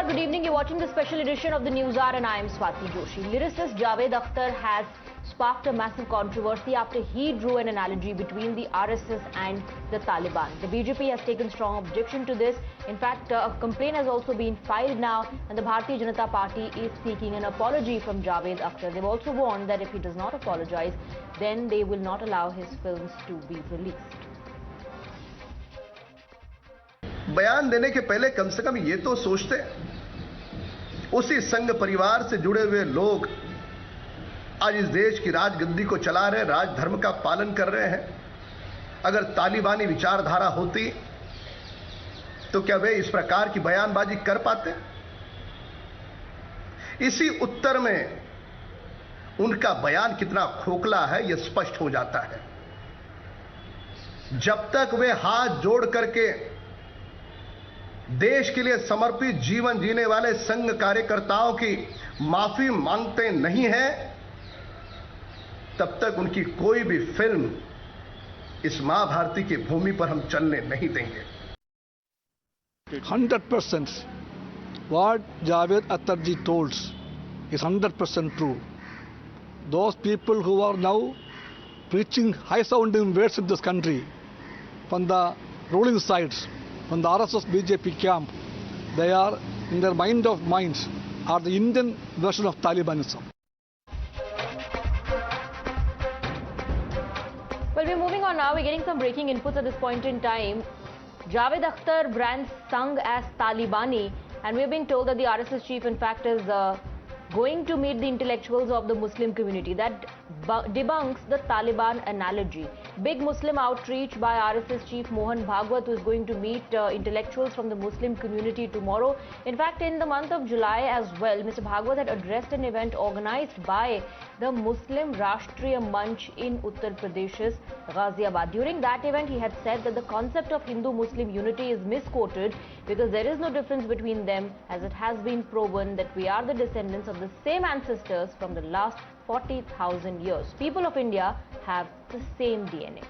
good evening. You're watching the special edition of the News Hour and I am Swati Joshi. Lyricist Javed Akhtar has sparked a massive controversy after he drew an analogy between the RSS and the Taliban. The BJP has taken strong objection to this. In fact, a complaint has also been filed now and the Bharatiya Janata Party is seeking an apology from Javed Akhtar. They've also warned that if he does not apologize, then they will not allow his films to be released. बयान देने के पहले कम से कम ये तो सोचते, उसी संघ परिवार से जुड़े हुए लोग आज इस देश की राजगद्दी को चला रहे, राजधर्म का पालन कर रहे हैं। अगर तालिबानी विचारधारा होती तो क्या वे इस प्रकार की बयानबाजी कर पाते? इसी उत्तर में उनका बयान कितना खोखला है यह स्पष्ट हो जाता है। जब तक वे हाथ जोड़ करके देश के लिए समर्पित जीवन जीने वाले संघ कार्यकर्ताओं की माफी मांगते नहीं हैं, तब तक उनकी कोई भी फिल्म इस मां भारती की भूमि पर हम चलने नहीं देंगे। 100% what Javed Akhtar ji told is 100% true. Those people who are now preaching high-sounding words in this country from the ruling sides, from the RSS BJP camp, they are, in their mind of minds, are the Indian version of Talibanism. Well, we're moving on now. We're getting some breaking inputs at this point in time. Javed Akhtar brands Sangh as Talibani, and we're being told that the RSS chief, in fact, is going to meet the intellectuals of the Muslim community. That debunks the Taliban analogy. Big Muslim outreach by RSS chief Mohan Bhagwat, who is going to meet intellectuals from the Muslim community tomorrow. In fact, in the month of July as well, Mr. Bhagwat had addressed an event organized by the Muslim Rashtriya Manch in Uttar Pradesh's Ghaziabad. During that event, he had said that the concept of Hindu-Muslim unity is misquoted because there is no difference between them, as it has been proven that we are the descendants of the same ancestors from the last 40,000 years. People of India have the same DNA.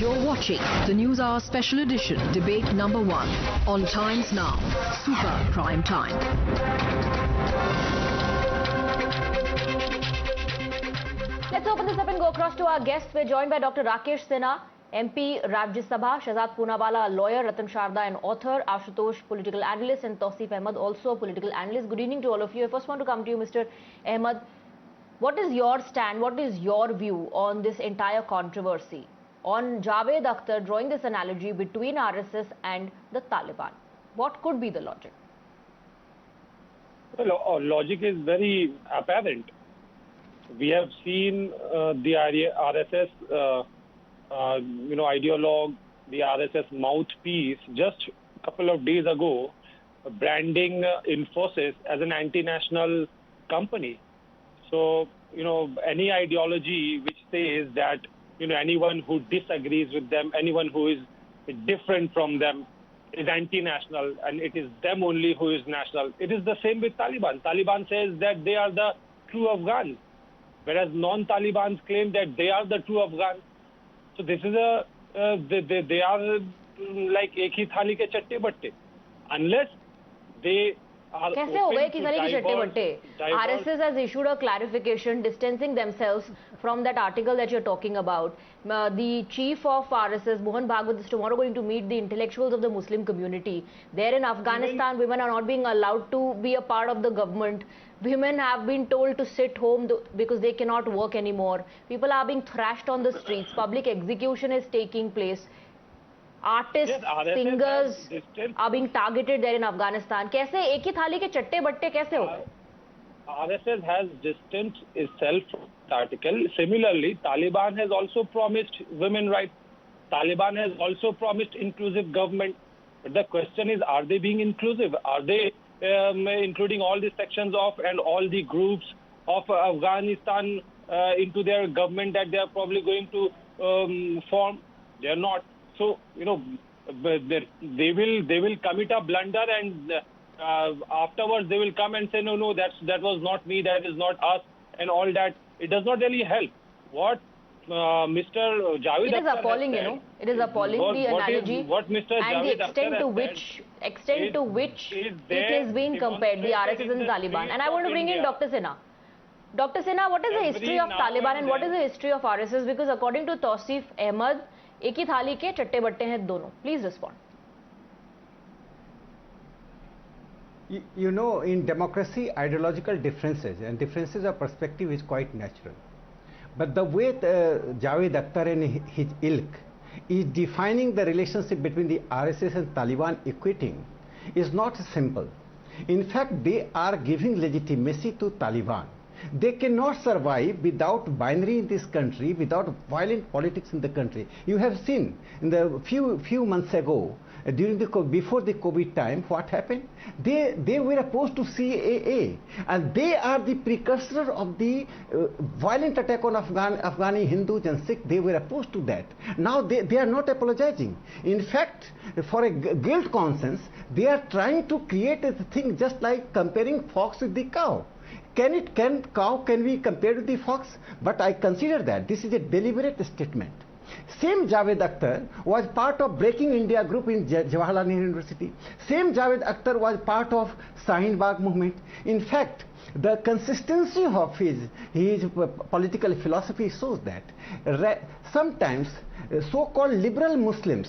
You're watching the News Hour Special Edition, Debate Number 1, on Times Now, Super Prime Time. Let's open this up and go across to our guests. We're joined by Dr. Rakesh Sinha, MP, Rajya Sabha, Shahzad Poonawala, a lawyer, Ratan Sharda, an author, Ashutosh, political analyst, and Tausif Ahmed, also a political analyst. Good evening to all of you. I first want to come to you, Mr. Ahmed. What is your stand? What is your view on this entire controversy on Javed Akhtar drawing this analogy between RSS and the Taliban? What could be the logic? Well, logic is very apparent. We have seen the RSS ideologue, the RSS mouthpiece, just a couple of days ago, branding Infosys as an anti-national company. So, any ideology which says that, anyone who disagrees with them, anyone who is different from them is anti-national, and it is them only who is national. It is the same with Taliban. Taliban says that they are the true Afghans, whereas non-Talibans claim that they are the true Afghans. So this is they are like एक ही थाली के चट्टे बट्टे, unless they are कैसे हो गए कि थाली के चट्टे बट्टे? RSS has issued a clarification distancing themselves from that article that you're talking about. The chief of RSS, Mohan Bhagwat, is tomorrow going to meet the intellectuals of the Muslim community. There in Afghanistan, women are not being allowed to be a part of the government. Women have been told to sit home because they cannot work anymore. People are being thrashed on the streets. Public execution is taking place. Artists, yes, singers are being targeted there in Afghanistan. कैसे एक ही थाली के चट्टे बट्टे कैसे हो गए? RSS has distanced itself from the article. Similarly, Taliban has also promised women rights. Taliban has also promised inclusive government. But the question is, are they being inclusive? Are they including all the sections of and all the groups of Afghanistan into their government that they are probably going to form? They are not. So, they will commit a blunder, and afterwards they will come and say, no, that was not me, that is not us, and all that. It does not really help. What Mr. Javed Akhtar appalling, said, it is appalling, the analogy what Mr. and Javed the extent Akhtar to which extent to which it is being compared, the RSS and Taliban. And I want to bring in Dr. Sinha. Dr. Sinha, what is the history of Taliban and what is the history of RSS? Because according to Tausif Ahmed, एक ही थाली के चट्टे बट्टे हैं दोनों. Please respond. You know, in democracy, ideological differences and differences of perspective is quite natural. But the way Javed Akhtar and his ilk is defining the relationship between the RSS and Taliban equating is not simple. In fact, they are giving legitimacy to Taliban. They cannot survive without binary in this country, without violent politics in the country. You have seen in the few months ago, before the COVID time, what happened? They were opposed to CAA, and they are the precursor of the violent attack on Afghani Hindus and Sikhs. They were opposed to that. Now they are not apologizing. In fact, for a guilt conscience, they are trying to create a thing just like comparing fox with the cow. Can we compare with the fox? But I consider that this is a deliberate statement. Same Javed Akhtar was part of Breaking India group in Jawaharlal Nehru University. Same Javed Akhtar was part of Shaheen Bagh movement. In fact, the consistency of his political philosophy shows that sometimes so-called liberal Muslims,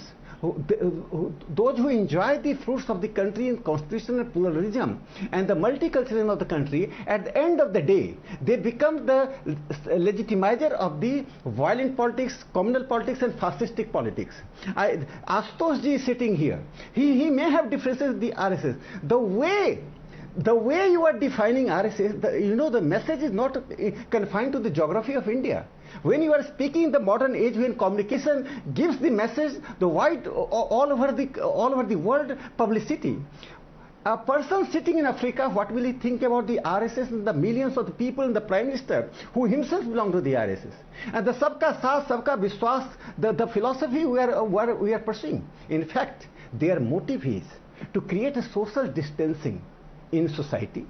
those who enjoy the fruits of the country in constitutional pluralism and the multiculturalism of the country, at the end of the day, they become the legitimizer of the violent politics, communal politics and fascistic politics. Ashutosh Ji is sitting here. He may have differences with the RSS. The way you are defining RSS, the message is not confined to the geography of India. When you are speaking in the modern age, when communication gives the message the wide all over the world publicity, a person sitting in Africa, what will he think about the RSS and the millions of the people and the Prime Minister who himself belong to the RSS? And the Sabka Saath, Sabka Vishwas, the philosophy we are pursuing. In fact, their motive is to create a social distancing in society.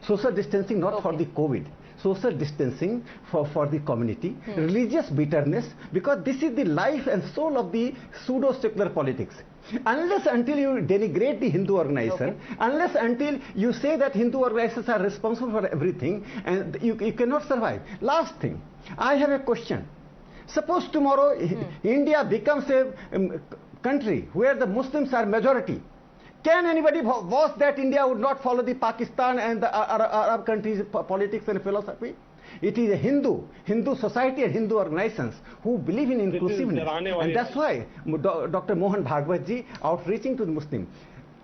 Social distancing not for the COVID. Social distancing for the community, religious bitterness, because this is the life and soul of the pseudo-secular politics. Unless until you denigrate the Hindu organization, unless until you say that Hindu organizations are responsible for everything, and you cannot survive. Last thing, I have a question. Suppose tomorrow India becomes a country where the Muslims are majority. Can anybody boast that India would not follow the Pakistan and the Arab countries' politics and philosophy? It is a Hindu society and Hindu organizations who believe in inclusiveness. And that's why Dr. Mohan Bhagwat ji outreaching to the Muslims.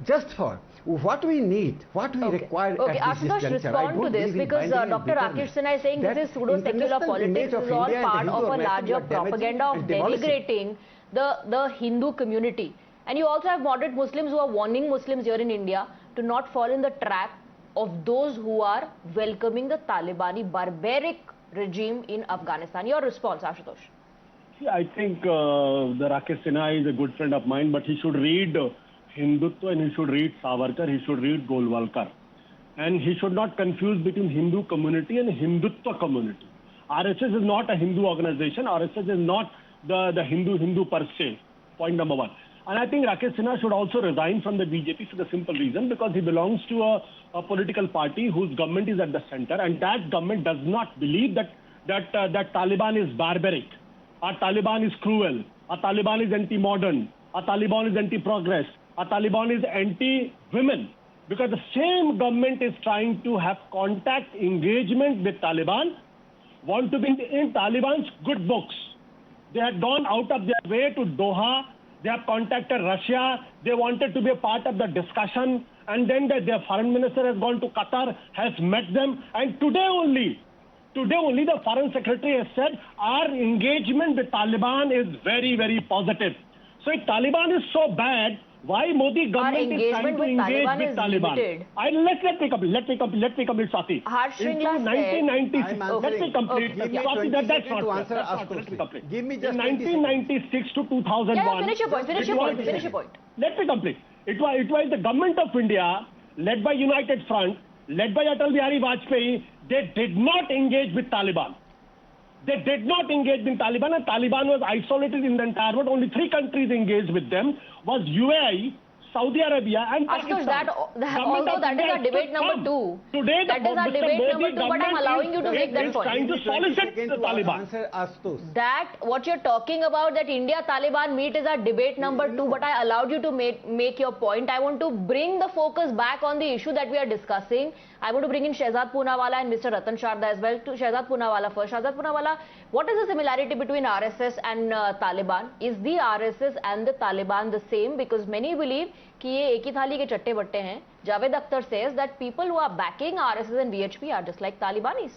Just for what we need, what we require at this Ashutosh, juncture. respond to this because Dr. Rakesh Sinha is saying this is pseudo-secular politics. This is all part of a larger propaganda of denigrating the Hindu community. And you also have moderate Muslims who are warning Muslims here in India to not fall in the trap of those who are welcoming the Talibani barbaric regime in Afghanistan. Your response, Ashutosh? I think the Rakesh Sinha is a good friend of mine, but he should read Hindutva and he should read Savarkar, he should read Golwalkar. And he should not confuse between Hindu community and Hindutva community. RSS is not a Hindu organization. RSS is not the Hindu per se. Point number one. And I think Rakesh Sinha should also resign from the BJP for the simple reason because he belongs to a political party whose government is at the center, and that government does not believe that Taliban is barbaric, or Taliban is cruel, or Taliban is anti-modern, or Taliban is anti-progress, or Taliban is anti-women. Because the same government is trying to have contact engagement with Taliban, want to be in Taliban's good books. They had gone out of their way to Doha. They have contacted Russia. They wanted to be a part of the discussion. And then their foreign minister has gone to Qatar, has met them. And today only the foreign secretary has said our engagement with Taliban is very, very positive. So if Taliban is so bad, why Modi government is trying to engage with Taliban? Let me complete, Swati. Into 1996, let me complete. Swati, that's not. Give me just 1996 to 2001. Yeah, finish your point. Let me complete. It was the government of India, led by United Front, led by Atal Bihari Vajpayee. They did not engage with Taliban. They did not engage with Taliban, and Taliban was isolated in the entire world. Only 3 countries engaged with them was UAE, Saudi Arabia and Ashutosh, Pakistan. although that is our debate number 2. Today, that is our debate number 2, but I'm allowing you to make that point. Trying to solicit the Taliban. That, what you're talking about, that India-Taliban meet is our debate number 2, but I allowed you to make your point. I want to bring the focus back on the issue that we are discussing. I want to bring in Shehzad Poonawalla and Mr. Ratan Sharda as well. To Shehzad Poonawalla first. Shehzad Poonawalla, what is the similarity between RSS and Taliban? Is the RSS and the Taliban the same? Because many believe कि ये एक ही थाली के चट्टे बट्टे हैं. Javed Akhtar says that people who are backing RSS and VHP are just like Talibanis.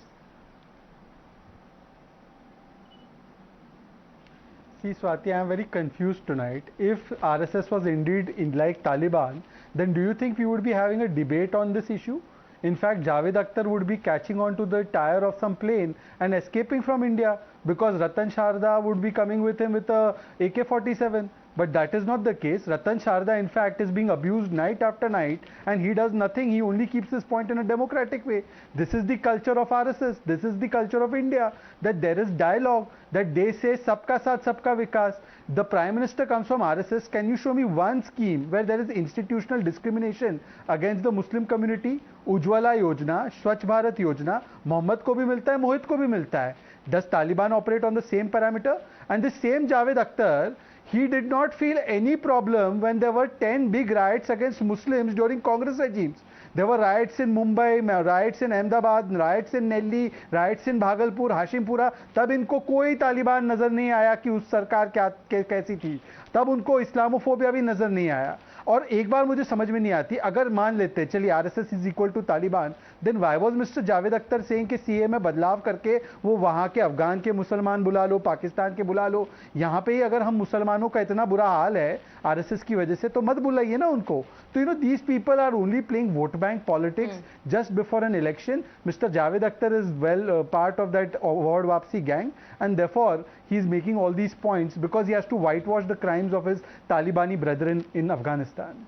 See, Swati, I am very confused tonight. If RSS was indeed like Taliban, then do you think we would be having a debate on this issue? In fact, Javed Akhtar would be catching on to the tire of some plane and escaping from India, because Ratan Sharda would be coming with him with a AK-47. But that is not the case. Ratan Sharda, in fact, is being abused night after night, and he does nothing. He only keeps his point in a democratic way. This is the culture of RSS. This is the culture of India, that there is dialogue, that they say sabka saath sabka vikas. The Prime Minister comes from RSS. Can you show me one scheme where there is institutional discrimination against the Muslim community? Ujwala Yojana, Swachh Bharat Yojana, Mohammed ko bhi milta hai, Mohit ko bhi milta hai. Does Taliban operate on the same parameter? And the same Javed Akhtar, he did not feel any problem when there were 10 big riots against Muslims during Congress regimes. There were riots in Mumbai, riots in Ahmedabad, riots in Delhi, riots in Bhagalpur, Hashimpura. तब इनको कोई तालिबान नजर नहीं आया कि उस सरकार कैसी थी. तब उनको इस्लामोफोबिया भी नजर नहीं आया. और एक बार मुझे समझ में नहीं आती, अगर मान लेते चलिए RSS is equal to Taliban, then why was mister Javed Akhtar saying कि सीए में बदलाव करके वो वहां के अफगान के मुसलमान बुला लो, पाकिस्तान के बुला लो. यहाँ पे ही अगर हम मुसलमानों का इतना बुरा हाल है RSS की वजह से, तो मत बुलाइए ना उनको. तो you know these people are only playing vote bank politics just before an election. Mister Javed Akhtar is well part of that award वापसी gang, and therefore he is making all these points because he has to whitewash the crimes of his Talibani brethren in Afghanistan.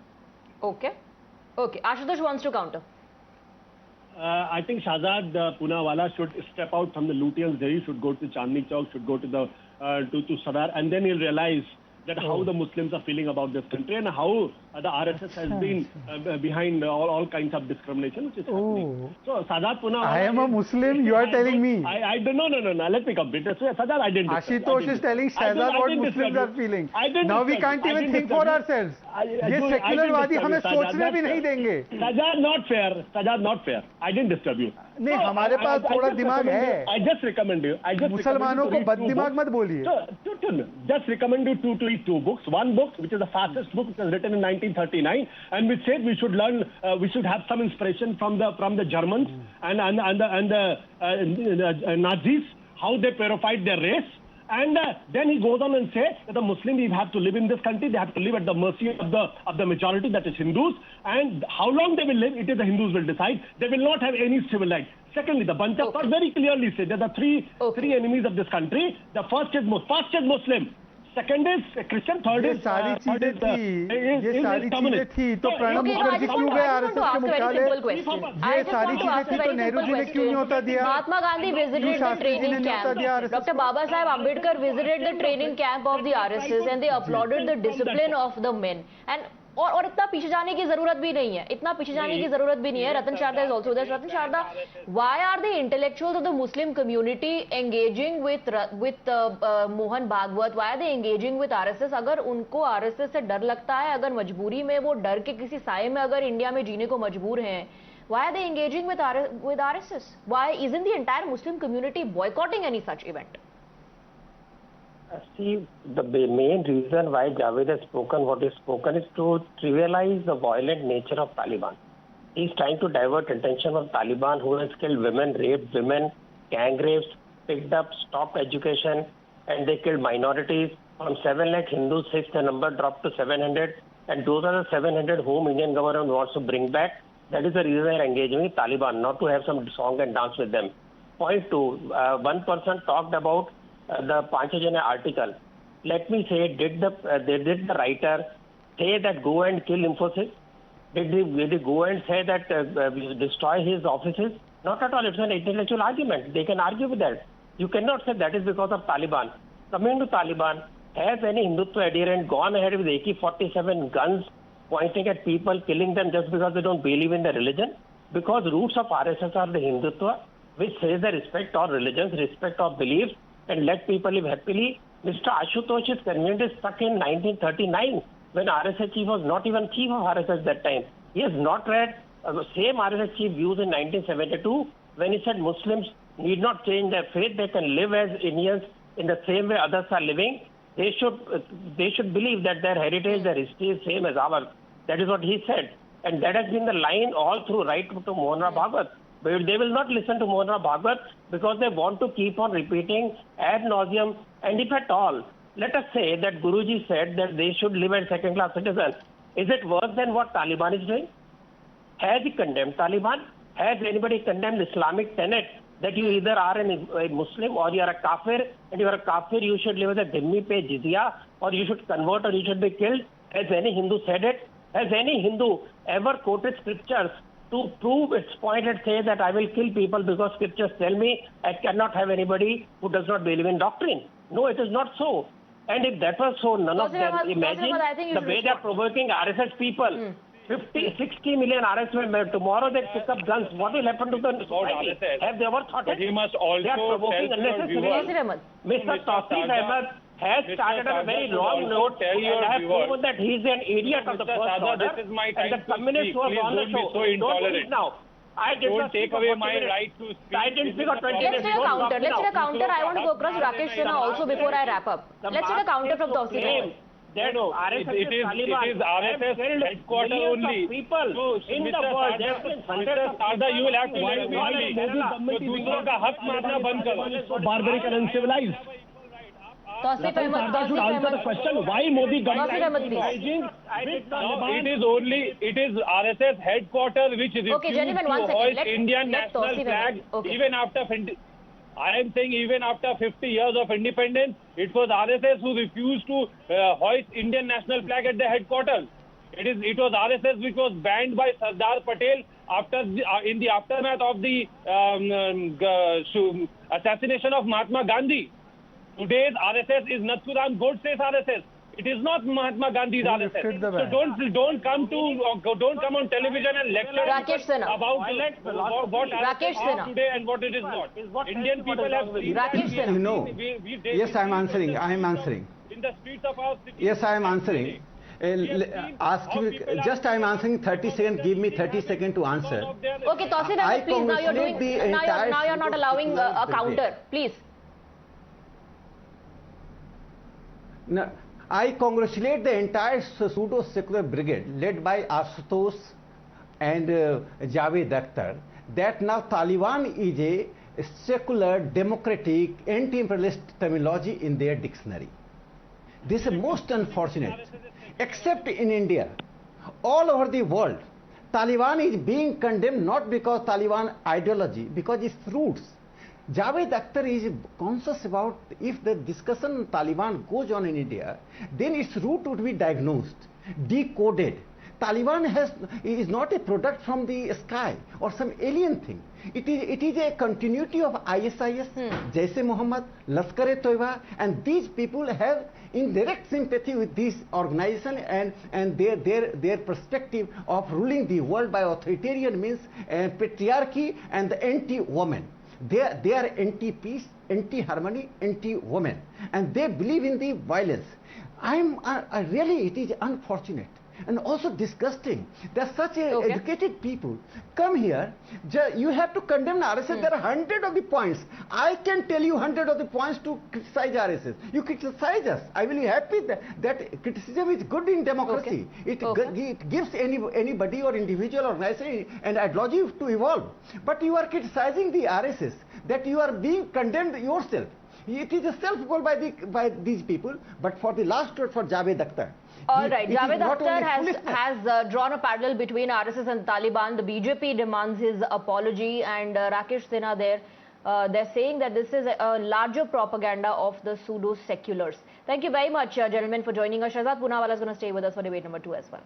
Okay. Ashutosh wants to counter. I think Shehzad Poonawalla should step out from the Lutyens. He should go to Chandni Chowk, should go to the to Sadar, and then he'll realize that how the Muslims are feeling about this country and how the RSS has been behind all kinds of discrimination which is happening. So, Shehzad Poonawalla... I am a Muslim, you are telling me. I don't know. No. Let me complete. So, Shehzad, I didn't... Ashutosh is telling Shehzad what Muslims are feeling. Now we can't even think for ourselves. ये सेक्युलरवादी हमें सोचने भी नहीं देंगे. Shehzad, not fair. Shehzad, not fair. I didn't disturb you. नहीं, हमारे पास थोड़ा दिमाग है. I just recommend you. मुसलमानों को बददिमाग मत बोलिए. Just recommend you to read 2 books. One book, which is the fastest book, which was written in 1939, and which said we should learn, we should have some inspiration from the Germans and the Nazis, how they purified their race. And then he goes on and says that the Muslims have to live in this country, they have to live at the mercy of the majority, that is Hindus, and how long they will live, it is the Hindus will decide. They will not have any civil rights. Secondly, the Bancha Thought very clearly said there are three enemies of this country. The first is Muslim. Second is Christian, third is communist. थी तो प्रणब मुखर्जी क्यों गए RSS के मुख्यालय? ये सारी चीजें थी तो नेहरू जी ने क्यों न्योता दिया? Mahatma Gandhi visited the training camp. Dr. Baba Saheb Ambedkar visited the training camp of the RSS and they applauded the discipline of the men. And और इतना पीछे जाने की जरूरत भी नहीं है. इतना पीछे जाने की जरूरत भी नहीं है. Ratan Sharda is also there. Ratan Sharda, why are the intellectuals of the Muslim community engaging with Mohan Bhagwat? Why are they engaging with RSS? अगर उनको RSS से डर लगता है, अगर मजबूरी में वो डर के किसी साये में अगर इंडिया में जीने को मजबूर हैं, why are they engaging with RSS? Why isn't the entire Muslim community boycotting any such event? See, the main reason why Javed has spoken what is spoken is to trivialize the violent nature of Taliban. He is trying to divert attention from Taliban, who has killed women, raped women, gang rapes, picked up, stopped education, and they killed minorities. From 7 lakh Hindus, the number dropped to 700, and those are the 700 whom Indian government wants to bring back. That is the reason they are engaging with Taliban, not to have some song and dance with them. Point 2, one person talked about the Panchajanya article. Let me say, did the writer say that go and kill Infosys? Did he go and say that destroy his offices? Not at all. It's an intellectual argument. They can argue with that. You cannot say that is because of Taliban. Coming to Taliban, has any Hindutva adherent gone ahead with AK-47 guns pointing at people, killing them just because they don't believe in the religion. Because roots of RSS are the Hindutva, which says the respect of religions, respect of beliefs, and let people live happily. Mr. Ashutosh's convent is stuck in 1939, when RSS chief was not even chief of RSS at that time. He has not read the same RSS chief views in 1972, when he said Muslims need not change their faith, they can live as Indians in the same way others are living. They should believe that their heritage, their history is same as ours. That is what he said. And that has been the line all through, right to Mohana Bhagwat. But they will not listen to Mohana Bhagwat because they want to keep on repeating ad nauseum. And if at all, let us say that Guruji said that they should live as second-class citizens. Is it worse than what Taliban is doing? Has he condemned Taliban? Has anybody condemned Islamic tenet that you either are a Muslim or you are a kafir, and you are a kafir, you should live as a dhimmi, pay jizya, or you should convert, or you should be killed? Has any Hindu said it? Has any Hindu ever quoted scriptures to prove its point and say that I will kill people because scriptures tell me I cannot have anybody who does not believe in doctrine? No, it is not so. And if that was so, none of them, imagine the way they are provoking RSS people. 50, 60 million RSS members. Tomorrow they pick up guns. What will happen to the society? Have they ever thought it? He must also they are provoking unnecessarily. Mr. Tawfiq Ahmed has started on a very long note, and I have proven that he is an idiot of the first order. And the communists who are on the show, don't speak now. I did not take away my right to speak. I didn't speak on 20 minutes. Let's take a counter. I want to go across Rakesh Sinha also before I wrap up. Let's take a counter from Tawfiq Ahmed. It is RSS headquarters only. People in the world, Mr. Sada, you will have to let me speak. तो दूसरों का हक मारना बंद करो. Barbaric and uncivilized. Tawfiq Ahmed, should answer the question why Modi government is engaging with Taliban. It is RSS headquarters which refused to hoist Indian national flag even after. I am saying even after 50 years of independence, it was RSS who refused to hoist Indian national flag at the headquarters. It was RSS which was banned by Sardar Patel in the aftermath of the assassination of Mahatma Gandhi. Today's RSS is Nathuram Godse's RSS. It is not Mahatma Gandhi's RSS. So don't come on television and lecture about what RSS is today and what it is not. Indian people have seen that. You know. Yes, I am answering. I am answering. In the streets of our city. Yes, I am answering. Ask you, just I am answering 30 seconds. Give me 30 seconds to answer. Okay, Tawfiq Ahmed, please. Now you're not allowing a counter. Please. No, I congratulate the entire pseudo-secular brigade led by Ashutosh and Javed Akhtar that now Taliban is a secular, democratic, anti-imperialist terminology in their dictionary. This is most unfortunate. Except in India, all over the world, Taliban is being condemned not because Taliban ideology, because its roots. Javed Akhtar is conscious about if the discussion on Taliban goes on in India, then its root would be diagnosed, decoded. Taliban is not a product from the sky or some alien thing. It is a continuity of ISIS, Jaish-e Mohammed, Lashkar-e-Toiba, and these people have indirect sympathy with this organization and their perspective of ruling the world by authoritarian means, patriarchy and the anti-woman. They are anti-peace, anti-harmony, anti-woman, and they believe in the violence. Really, it is unfortunate and also disgusting that such educated people come here. You have to condemn RSS. There are 100 of the points. I can tell you 100 of the points to criticize RSS. You criticize us. I will be happy that criticism is good in democracy. It gives anybody or individual organization an ideology to evolve. But you are criticizing the RSS, that you are being condemned yourself. It is a self-goal by these people. But for the last word for Javed Akhtar. All right, Javed Akhtar has drawn a parallel between RSS and Taliban. The BJP demands his apology, and Rakesh Sinha there, they're saying that this is a larger propaganda of the pseudo-seculars. Thank you very much, gentlemen, for joining us. Shahzad Poonawala is going to stay with us for debate number 2 as well.